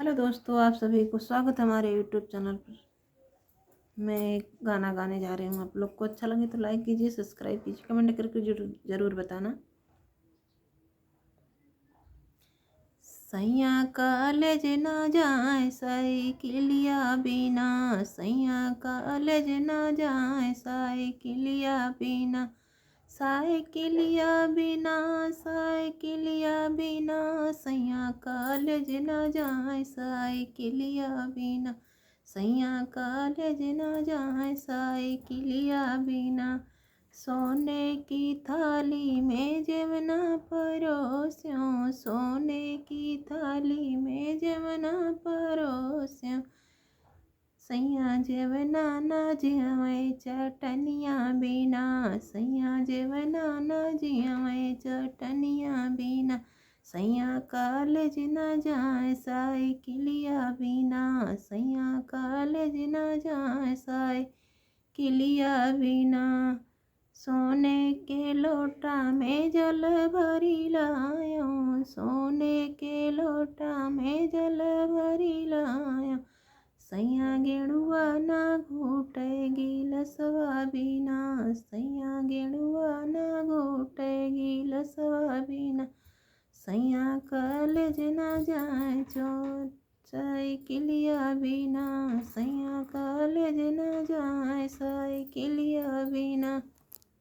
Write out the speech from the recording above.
Hello दोस्तों, आप सभी को स्वागत है हमारे यूट्यूब चैनल पर। मैं एक गाना गाने जा रही हूँ। आप लोग को अच्छा लगे तो लाइक कीजिए, सब्सक्राइब कीजिए, कमेंट करके जरूर बताना। सैया कॉलेज ना जाए साइकिलिया बिना, सैया कॉलेज ना जाए साइकिलिया बिना, साइकिलिया बिना, साइकिलिया बिना, सैया कॉलेज ना जाए साइकिलिया बिना, सैया कॉलेज ना जाए साइकिलिया बिना। सोने की थाली में जमना परोस्यों, सोने की थाली में जमना परोस्यों, सैया जेवना ना जियवे चटनिया बिना, सैया जेवना ना जियवे चटनिया बिना, सैया कॉलेज न जाए साइकिलिया बिना, सैया कॉलेज न जाए साइकिलिया बिना। सोने के लोटा में जल भरी लायो, सोने के लोटा में जल भरी लायो, सैया गेड़ुआ ना घूटेगी लसवा बिना, सैया गेड़ुआ ना घूटेगी लसवा बिना, सैया कॉलेज ना जाए चोर साइकिलिया बिना, सैया कॉलेज ना जाए साइकिलिया बिना।